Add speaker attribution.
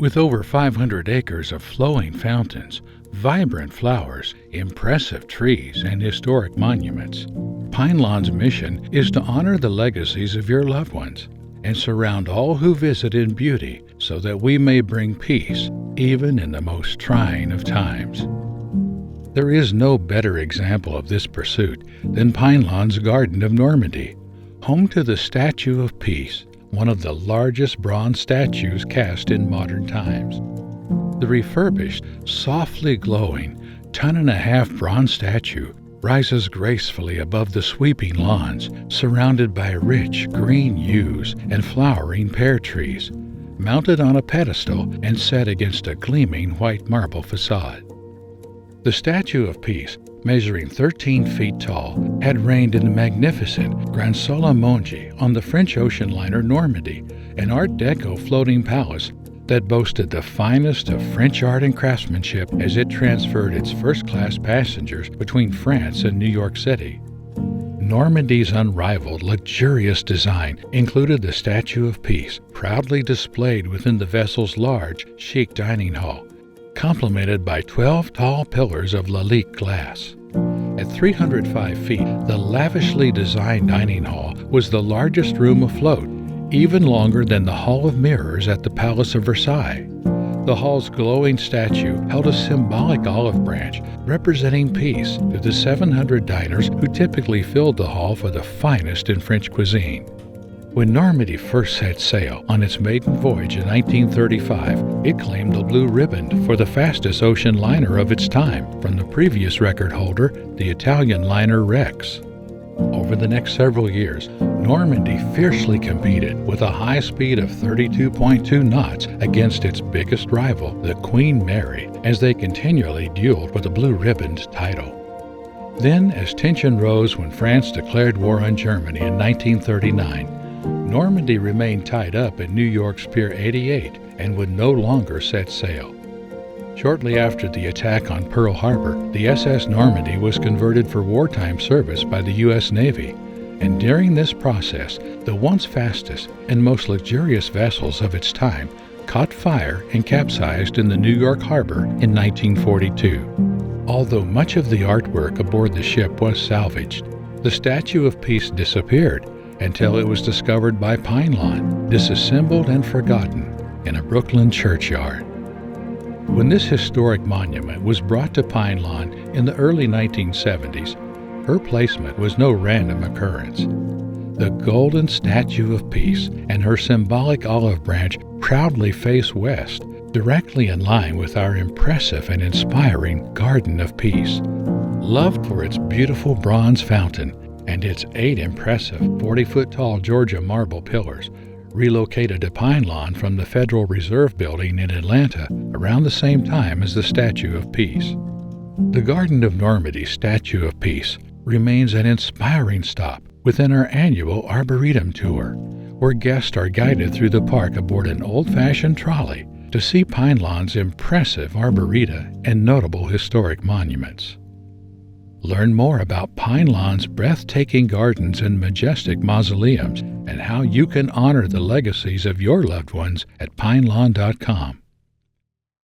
Speaker 1: With over 500 acres of flowing fountains, vibrant flowers, impressive trees, and historic monuments, Pinelawn's mission is to honor the legacies of your loved ones and surround all who visit in beauty so that we may bring peace even in the most trying of times. There is no better example of this pursuit than Pinelawn's Garden of Normandy, home to the Statue of Peace, one of the largest bronze statues cast in modern times. The refurbished, softly glowing, ton-and-a-half bronze statue rises gracefully above the sweeping lawns, surrounded by rich green yews and flowering pear trees, mounted on a pedestal and set against a gleaming white marble facade. The Statue of Peace, measuring 13 feet tall, had reigned in the magnificent Grand Solamongi on the French ocean liner Normandy, an Art Deco floating palace that boasted the finest of French art and craftsmanship as it transferred its first-class passengers between France and New York City. Normandy's unrivaled, luxurious design included the Statue of Peace, proudly displayed within the vessel's large, chic dining hall, complemented by 12 tall pillars of Lalique glass. At 305 feet, the lavishly designed dining hall was the largest room afloat, even longer than the Hall of Mirrors at the Palace of Versailles. The hall's glowing statue held a symbolic olive branch representing peace to the 700 diners who typically filled the hall for the finest in French cuisine. When Normandy first set sail on its maiden voyage in 1935, it claimed the blue ribbon for the fastest ocean liner of its time from the previous record holder, the Italian liner Rex. Over the next several years, Normandy fiercely competed with a high speed of 32.2 knots against its biggest rival, the Queen Mary, as they continually dueled for the blue ribboned title. Then, as tension rose when France declared war on Germany in 1939, Normandy remained tied up at New York's Pier 88 and would no longer set sail. Shortly after the attack on Pearl Harbor, the SS Normandy was converted for wartime service by the U.S. Navy, and during this process, the once fastest and most luxurious vessels of its time caught fire and capsized in the New York harbor in 1942. Although much of the artwork aboard the ship was salvaged, the Statue of Peace disappeared until it was discovered by Pinelawn, disassembled and forgotten in a Brooklyn churchyard. When this historic monument was brought to Pinelawn in the early 1970s, her placement was no random occurrence. The golden Statue of Peace and her symbolic olive branch proudly face west, directly in line with our impressive and inspiring Garden of Peace. Loved for its beautiful bronze fountain and its 8 impressive 40-foot-tall Georgia marble pillars, relocated to Pinelawn from the Federal Reserve Building in Atlanta around the same time as the Statue of Peace. The Garden of Normandy Statue of Peace remains an inspiring stop within our annual Arboretum Tour, where guests are guided through the park aboard an old-fashioned trolley to see Pinelawn's impressive arboreta and notable historic monuments. Learn more about Pinelawn's breathtaking gardens and majestic mausoleums and how you can honor the legacies of your loved ones at Pinelawn.com.